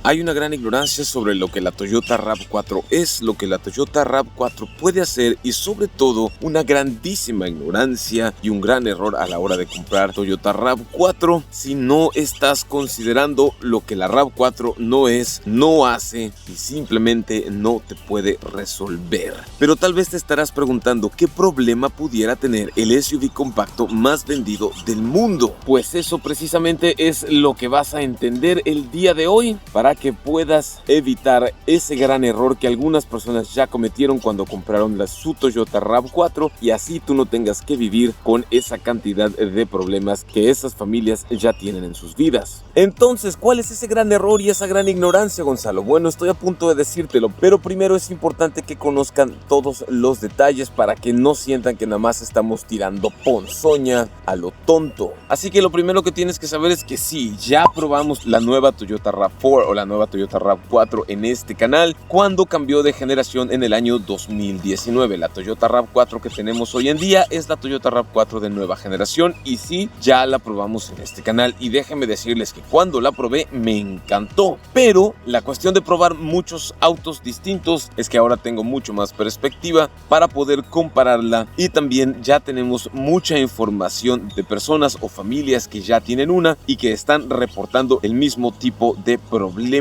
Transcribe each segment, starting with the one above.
Hay una gran ignorancia sobre lo que la Toyota RAV4 es, lo que la Toyota RAV4 puede hacer y sobre todo una grandísima ignorancia y un gran error a la hora de comprar Toyota RAV4 si no estás considerando lo que la RAV4 no es, no hace y simplemente no te puede resolver. Pero tal vez te estarás preguntando qué problema pudiera tener el SUV compacto más vendido del mundo. Pues eso precisamente es lo que vas a entender el día de hoy para que puedas evitar ese gran error que algunas personas ya cometieron cuando compraron su Toyota RAV4 y así tú no tengas que vivir con esa cantidad de problemas que esas familias ya tienen en sus vidas. Entonces, ¿cuál es ese gran error y esa gran ignorancia, Gonzalo? Bueno, estoy a punto de decírtelo, pero primero es importante que conozcan todos los detalles para que no sientan que nada más estamos tirando ponzoña a lo tonto. Así que lo primero que tienes que saber es que sí, ya probamos la nueva Toyota RAV4 o la nueva Toyota RAV4 en este canal cuando cambió de generación en el año 2019. La Toyota RAV4 que tenemos hoy en día es la Toyota RAV4 de nueva generación y sí, ya la probamos en este canal y déjenme decirles que cuando la probé me encantó, pero la cuestión de probar muchos autos distintos es que ahora tengo mucho más perspectiva para poder compararla y también ya tenemos mucha información de personas o familias que ya tienen una y que están reportando el mismo tipo de problemas.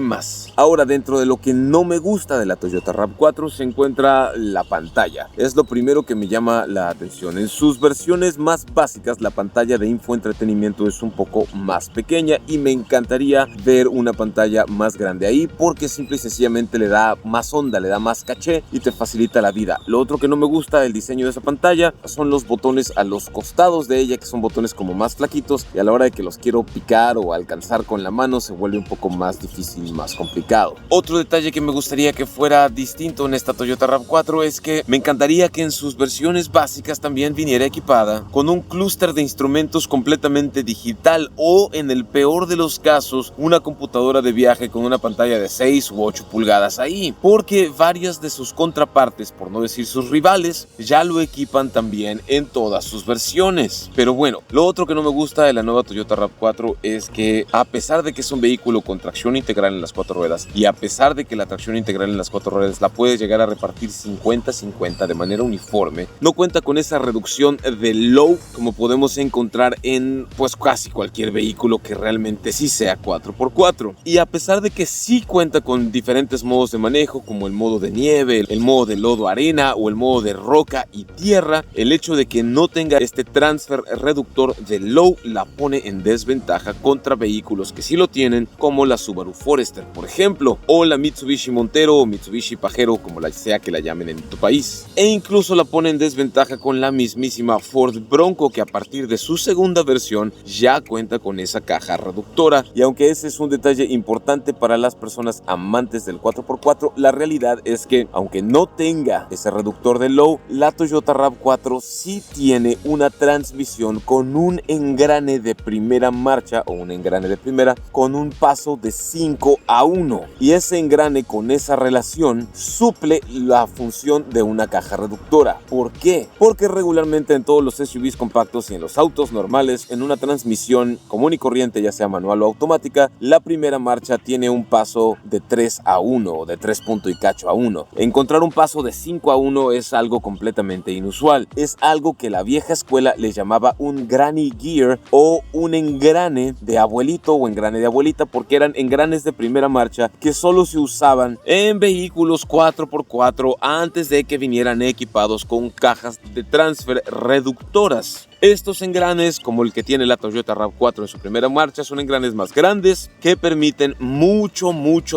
Ahora, dentro de lo que no me gusta de la Toyota RAV4 se encuentra la pantalla. Es lo primero que me llama la atención. En sus versiones más básicas la pantalla de infoentretenimiento es un poco más pequeña y me encantaría ver una pantalla más grande ahí porque simple y sencillamente le da más onda, le da más caché y te facilita la vida. Lo otro que no me gusta del diseño de esa pantalla son los botones a los costados de ella, que son botones como más flaquitos y a la hora de que los quiero picar o alcanzar con la mano se vuelve un poco más difícil y más complicado. Otro detalle que me gustaría que fuera distinto en esta Toyota RAV4 es que me encantaría que en sus versiones básicas también viniera equipada con un clúster de instrumentos completamente digital o en el peor de los casos una computadora de viaje con una pantalla de 6 u 8 pulgadas ahí, porque varias de sus contrapartes, por no decir sus rivales, ya lo equipan también en todas sus versiones. Pero bueno, lo otro que no me gusta de la nueva Toyota RAV4 es que a pesar de que es un vehículo con tracción integral en las 4 ruedas y a pesar de que la tracción integral en las 4 ruedas la puedes llegar a repartir 50-50 de manera uniforme, no cuenta con esa reducción de low como podemos encontrar en pues casi cualquier vehículo que realmente sí sea 4x4. Y a pesar de que sí cuenta con diferentes modos de manejo como el modo de nieve, el modo de lodo arena o el modo de roca y tierra, el hecho de que no tenga este transfer reductor de low la pone en desventaja contra vehículos que sí lo tienen como la Subaru Forester por ejemplo, o la Mitsubishi Montero o Mitsubishi Pajero como sea que la llamen en tu país, e incluso la pone en desventaja con la mismísima Ford Bronco que a partir de su segunda versión ya cuenta con esa caja reductora. Y aunque ese es un detalle importante para las personas amantes del 4x4, la realidad es que aunque no tenga ese reductor de low, la Toyota RAV4 sí tiene una transmisión con un engrane de primera marcha o un engrane de primera con un paso de 5-1 y ese engrane con esa relación suple la función de una caja reductora. ¿Por qué? Porque regularmente en todos los SUVs compactos y en los autos normales en una transmisión común y corriente ya sea manual o automática la primera marcha tiene un paso de 3-1 o de 3 punto y cacho a 1. Encontrar un paso de 5-1 es algo completamente inusual, es algo que la vieja escuela le llamaba un granny gear o un engrane de abuelito o engrane de abuelita porque eran engranes de primera marcha que solo se usaban en vehículos 4x4 antes de que vinieran equipados con cajas de transfer reductoras. Estos engranes, como el que tiene la Toyota RAV4 en su primera marcha, son engranes más grandes que permiten mucho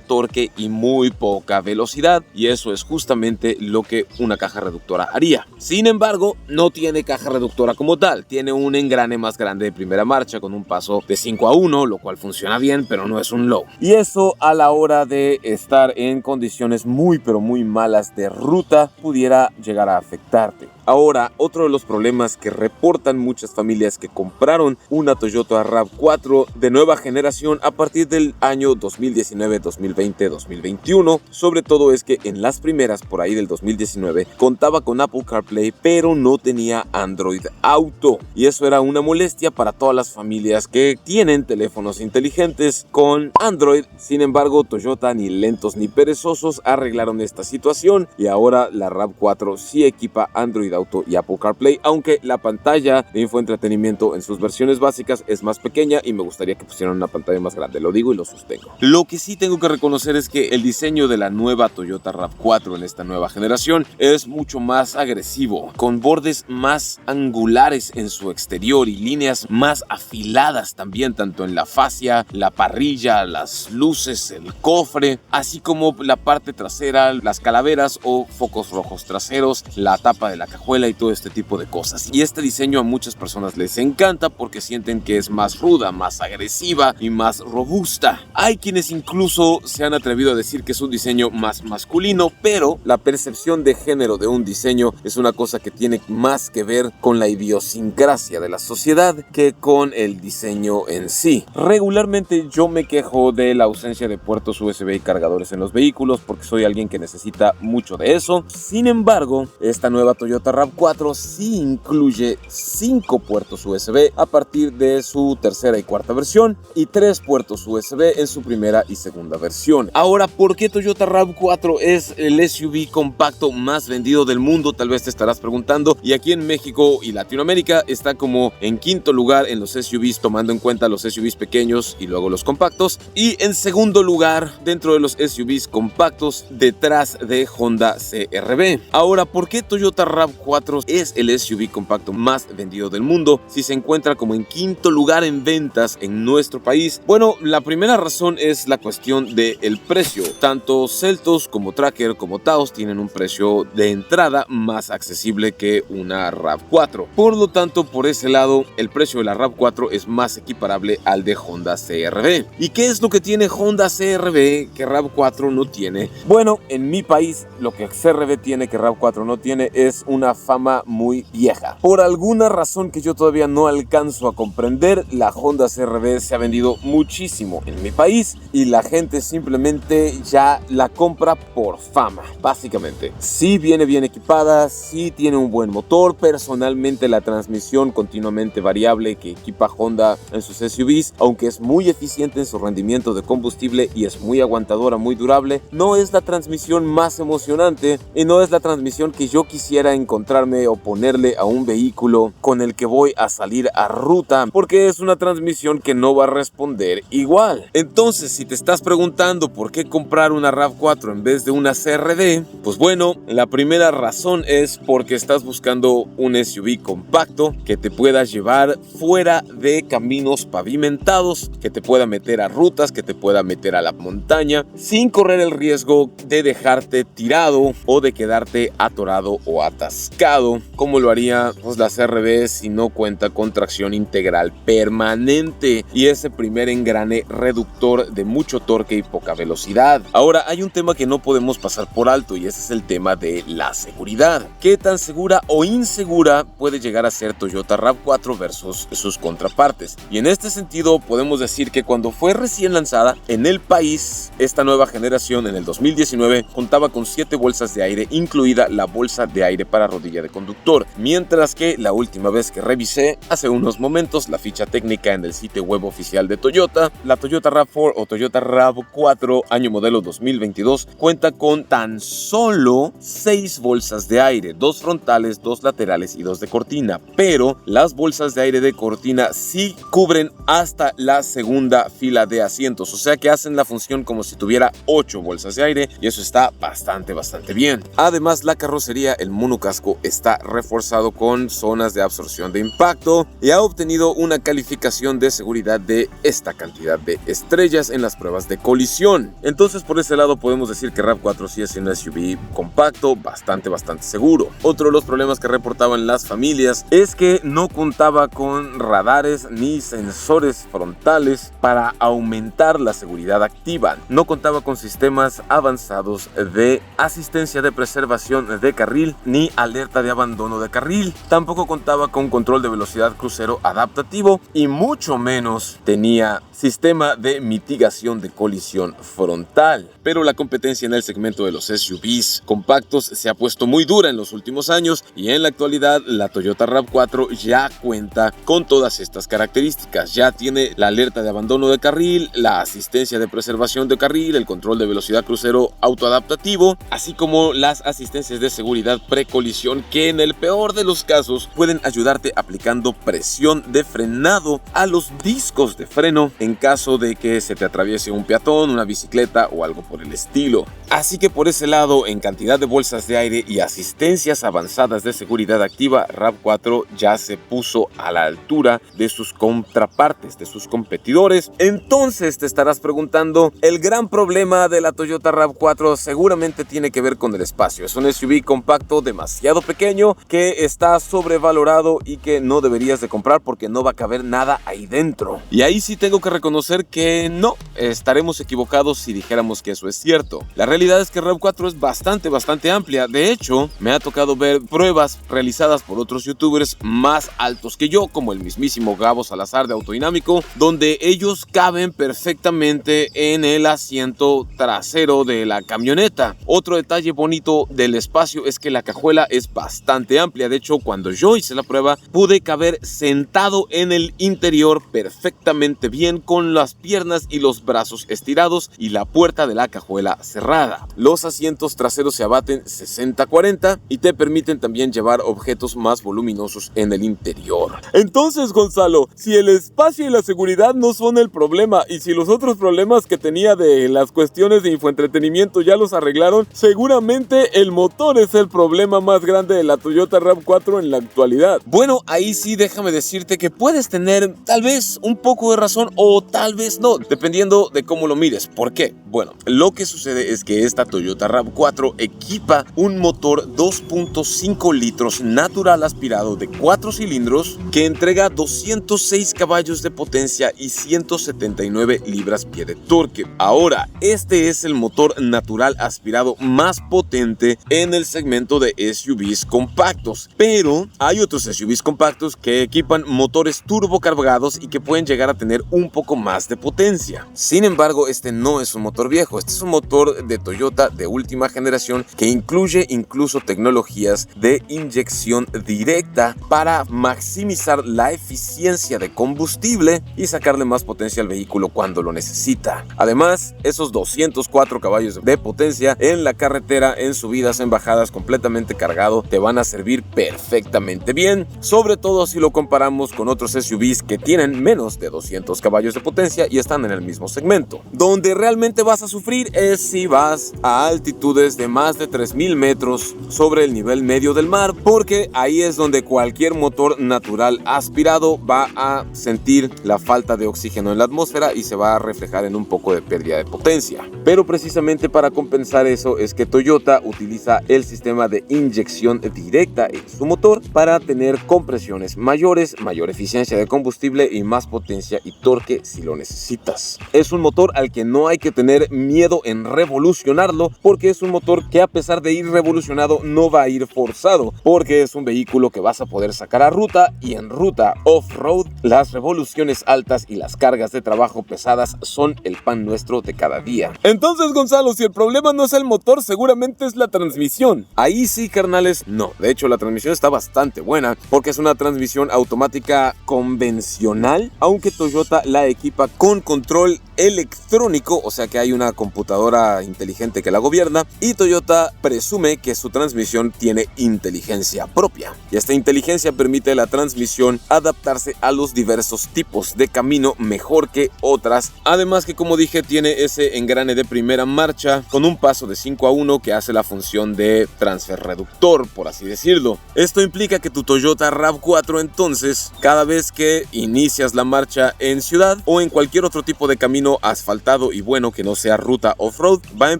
torque y muy poca velocidad, y eso es justamente lo que una caja reductora haría. Sin embargo, no tiene caja reductora como tal, tiene un engrane más grande de primera marcha con un paso de 5-1, lo cual funciona bien, pero no es un low. Y eso a la hora de estar en condiciones muy malas de ruta pudiera llegar a afectarte. Ahora, otro de los problemas que reportan muchas familias que compraron una Toyota RAV4 de nueva generación a partir del año 2019, 2020, 2021, sobre todo es que en las primeras, por ahí del 2019, contaba con Apple CarPlay, pero no tenía Android Auto. Y eso era una molestia para todas las familias que tienen teléfonos inteligentes con Android. Sin embargo, Toyota, ni lentos ni perezosos, arreglaron esta situación y ahora la RAV4 sí equipa Android Auto y Apple CarPlay, aunque la pantalla de infoentretenimiento en sus versiones básicas es más pequeña y me gustaría que pusieran una pantalla más grande, lo digo y lo sostengo. Lo que sí tengo que reconocer es que el diseño de la nueva Toyota RAV4 en esta nueva generación es mucho más agresivo, con bordes más angulares en su exterior y líneas más afiladas también, tanto en la fascia, la parrilla, las luces, el cofre, así como la parte trasera, las calaveras o focos rojos traseros, la tapa de la cajuela y todo este tipo de cosas. Y este diseño a muchas personas les encanta porque sienten que es más ruda, más agresiva y más robusta. Hay quienes incluso se han atrevido a decir que es un diseño más masculino, pero la percepción de género de un diseño es una cosa que tiene más que ver con la idiosincrasia de la sociedad que con el diseño en sí. Regularmente yo me quejo de la ausencia de puertos USB y cargadores en los vehículos porque soy alguien que necesita mucho de eso. Sin embargo, esta nueva Toyota RAV4 sí incluye 5 puertos USB a partir de su tercera y cuarta versión y 3 puertos USB en su primera y segunda versión. Ahora, ¿por qué Toyota RAV4 es el SUV compacto más vendido del mundo? Tal vez te estarás preguntando. Y aquí en México y Latinoamérica está como en quinto lugar en los SUVs, tomando en cuenta los SUVs pequeños y luego los compactos, y en segundo lugar dentro de los SUVs compactos detrás de Honda CR-V. Ahora, ¿por qué Toyota RAV4 es el SUV compacto más vendido del mundo si se encuentra como en quinto lugar en ventas en nuestro país? Bueno, la primera razón es la cuestión del precio. Tanto Seltos como Tracker como Taos tienen un precio de entrada más accesible que una RAV4. Por lo tanto, por ese lado, el precio de la RAV4 es más equiparable al de Honda CR-V. ¿Y qué es lo que tiene Honda CR-V que RAV4 no tiene? Bueno, en mi país lo que CR-V tiene que RAV4 no tiene es una fama muy vieja. Por alguna razón que yo todavía no alcanzo a comprender, la Honda CR-V se ha vendido muchísimo en mi país y la gente simplemente ya la compra por fama, básicamente. Sí viene bien equipada, sí tiene un buen motor. Personalmente, la transmisión continuamente variable que equipa Honda en sus SUVs, aunque es muy eficiente en su rendimiento de combustible y es muy aguantadora, muy durable, no es la transmisión más emocionante y no es la transmisión que yo quisiera encontrarme o ponerle a un vehículo con el que voy a salir a ruta, porque es una transmisión que no va a responder igual. Entonces, si te estás preguntando por qué comprar una RAV4 en vez de una CR-V, pues bueno, la primera razón es porque estás buscando un SUV compacto que te pueda llevar fuera de caminos pavimentados, que te pueda meter a rutas, que te pueda meter a la montaña, sin correr el riesgo de dejarte tirado o de quedarte atorado o atascado, como lo haría pues la CR-V si no cuenta con tracción integral permanente y ese primer engrane reductor de mucho torque y poca velocidad. Ahora, hay un tema que no podemos pasar por alto y ese es el tema de la seguridad. ¿Qué tan segura o insegura puede llegar a ser Toyota RAV4 versus sus contrapartes? Y en este sentido podemos decir que cuando fue recién lanzada en el país, esta nueva generación en el 2019 contaba con 7 bolsas de aire, incluida la bolsa de aire para rodilla de conductor, mientras que la última vez que revisé, hace unos momentos, la ficha técnica en el sitio web oficial de Toyota, la Toyota RAV4 o Toyota RAV4 año modelo 2022 cuenta con tan solo 6 bolsas de aire, 2 frontales, 2 laterales y 2 de cortina, pero las bolsas de aire de cortina sí cubren hasta la segunda fila de asientos, o sea que hacen la función como si tuviera 8 bolsas de aire y eso está bastante bien. Además, la carrocería, el monocasco, está reforzado con zonas de absorción de impacto y ha obtenido una calificación de seguridad de esta cantidad de estrellas en las pruebas de colisión. Entonces, por ese lado podemos decir que RAV4 sí es un SUV compacto, bastante seguro. Otro de los problemas que reportaban las familias es que no contaba con radares ni sensores frontales para aumentar la seguridad activa. No contaba con sistemas avanzados de asistencia de preservación de carril ni alerta de abandono de carril, tampoco contaba con control de velocidad crucero adaptativo y mucho menos tenía sistema de mitigación de colisión frontal. Pero la competencia en el segmento de los SUVs compactos se ha puesto muy dura en los últimos años y en la actualidad la Toyota RAV4 ya cuenta con todas estas características. Ya tiene la alerta de abandono de carril, la asistencia de preservación de carril, el control de velocidad crucero autoadaptativo, así como las asistencias de seguridad precolisión que en el peor de los casos pueden ayudarte aplicando presión de frenado a los discos de freno en caso de que se te atraviese un peatón, una bicicleta o algo por el estilo. Así que por ese lado, en cantidad de bolsas de aire y asistencias avanzadas de seguridad activa, RAV4 ya se puso a la altura de sus contrapartes, de sus competidores. Entonces te estarás preguntando, el gran problema de la Toyota RAV4 seguramente tiene que ver con el espacio. Es un SUV compacto demasiado pequeño que está sobrevalorado y que no deberías de comprar porque no va a caber nada ahí dentro. Y ahí sí tengo que reconocer que no, estaremos equivocados si dijéramos que eso es cierto. La realidad es que RAV4 es bastante amplia. De hecho, me ha tocado ver pruebas realizadas por otros youtubers más altos que yo, como el mismísimo Gabo Salazar de Autodinámico, donde ellos caben perfectamente en el asiento trasero de la camioneta. Otro detalle bonito del espacio es que la cajuela es bastante amplia. De hecho, cuando yo hice la prueba, pude caber sentado en el interior perfectamente bien, con las piernas y los brazos estirados y la puerta de la cajuela cerrada. Los asientos traseros se abaten 60-40 y te permiten también llevar objetos más voluminosos en el interior. Entonces, Gonzalo, si el espacio y la seguridad no son el problema y si los otros problemas que tenía de las cuestiones de infoentretenimiento ya los arreglaron, seguramente el motor es el problema más grande de la Toyota RAV4 en la actualidad. Bueno, ahí sí déjame decirte que puedes tener tal vez un poco de razón o tal vez no, dependiendo de cómo lo mires. ¿Por qué? Bueno, lo que sucede es que esta Toyota RAV4 equipa un motor 2.5 litros natural aspirado de 4 cilindros que entrega 206 caballos de potencia y 179 libras-pie de torque. Ahora, este es el motor natural aspirado más potente en el segmento de SUVs compactos, pero hay otros SUVs compactos que equipan motores turbocargados y que pueden llegar a tener un poco más de potencia. Sin embargo, este no es un motor viejo, este es un motor de Toyota de última generación que incluye incluso tecnologías de inyección directa para maximizar la eficiencia de combustible y sacarle más potencia al vehículo cuando lo necesita. Además, esos 204 caballos de potencia en la carretera, en subidas, en bajadas, completamente cargado, te van a servir perfectamente bien, sobre todo si lo comparamos con otros SUVs que tienen menos de 200 caballos de potencia y están en el mismo segmento. Donde realmente vas a sufrir es si vas a altitudes de más de 3000 metros sobre el nivel medio del mar, porque ahí es donde cualquier motor natural aspirado va a sentir la falta de oxígeno en la atmósfera y se va a reflejar en un poco de pérdida de potencia. Pero precisamente para compensar eso es que Toyota utiliza el sistema de inyección directa en su motor para tener compresiones mayores, mayor eficiencia de combustible y más potencia y torque si lo necesitas. Es un motor al que no hay que tener miedo en revolucionarlo, porque es un motor que a pesar de ir revolucionado no va a ir forzado, porque es un vehículo que vas a poder sacar a ruta, y en ruta off-road las revoluciones altas y las cargas de trabajo pesadas son el pan nuestro de cada día. Entonces, Gonzalo, si el problema no es el motor, seguramente es la transmisión. Ahí sí, carnales, no. De hecho, la transmisión está bastante buena porque es una transmisión automática convencional, aunque Toyota la equipa con control electrónico, o sea que hay una computadora inteligente que la gobierna, y Toyota presume que su transmisión tiene inteligencia propia, y esta inteligencia permite a la transmisión adaptarse a los diversos tipos de camino mejor que otras. Además que, como dije, tiene ese engrane de primera marcha con un paso de 5-1 que hace la función de transfer reductor, por así decirlo. Esto implica que tu Toyota RAV4, entonces, cada vez que inicias la marcha en ciudad o en cualquier otro tipo de camino asfaltado y bueno que no sea ruta off-road, va a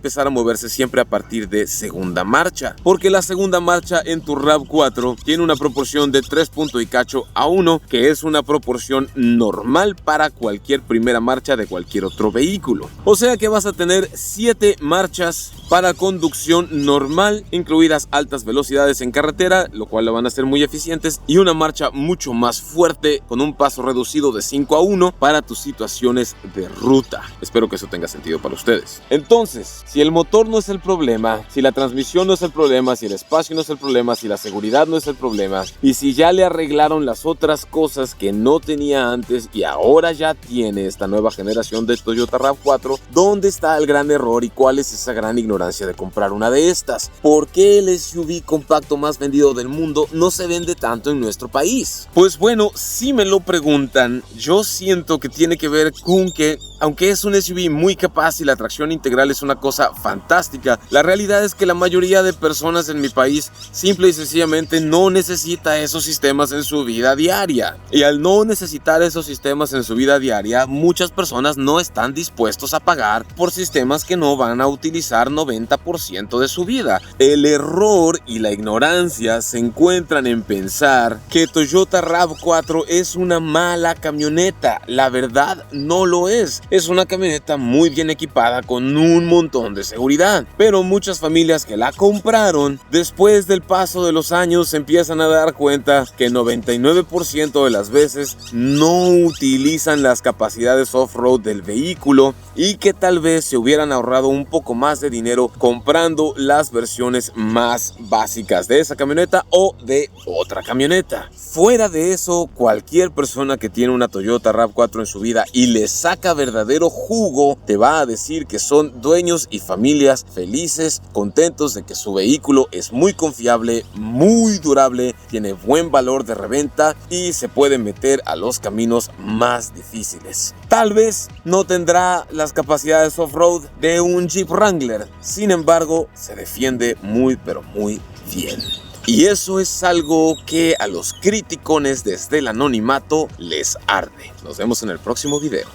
empezar a moverse siempre a partir de segunda marcha, porque la segunda marcha en tu RAV4 tiene una proporción de 3.8 que es una proporción normal para cualquier primera marcha de cualquier otro vehículo. O sea que vas a tener 7 marchas para conducción normal, incluidas altas velocidades en carretera, lo cual lo van a hacer muy eficientes, y una marcha mucho más fuerte con un paso reducido de 5:1 para tus situaciones de ruta. Espero que eso tenga sentido para ustedes. Entonces, si el motor no es el problema, si la transmisión no es el problema, si el espacio no es el problema, si la seguridad no es el problema, y si ya le arreglaron las otras cosas que no tenía antes y ahora ya tiene esta nueva generación de Toyota RAV4, ¿dónde está el gran error y cuál es esa gran ignorancia de comprar una de estas? ¿Por qué el SUV compacto más vendido del mundo no se vende tanto en nuestro país? Pues bueno, si me lo preguntan, yo siento que tiene que ver con que, aunque es un SUV muy capaz y la tracción integral es una cosa fantástica, la realidad es que la mayoría de personas en mi país simple y sencillamente no necesita esos sistemas en su vida diaria. Y al no necesitar esos sistemas en su vida diaria, muchas personas no están dispuestos a pagar por sistemas que no van a utilizar 90% de su vida. El error y la ignorancia se encuentran en pensar que Toyota RAV4 es una mala camioneta. La verdad no lo es. Es una camioneta muy bien equipada con un montón de seguridad. Pero muchas familias que la compraron, después del paso de los años se empiezan a dar cuenta que 99% de las veces no utilizan las capacidades off-road del vehículo y que tal vez se hubieran ahorrado un poco más de dinero comprando las versiones más básicas de esa camioneta o de otra camioneta. Fuera de eso, cualquier persona que tiene una Toyota RAV4 en su vida y le saca verdadero jugo, te va a decir que son dueños y familias felices, contentos de que su vehículo es muy confiable, muy durable, tiene buen valor de reventa y se puede meter a los caminos más difíciles. Tal vez no tendrá las capacidades off-road de un Jeep Wrangler, sin embargo, se defiende muy pero muy bien. Y eso es algo que a los criticones desde el anonimato les arde. Nos vemos en el próximo video.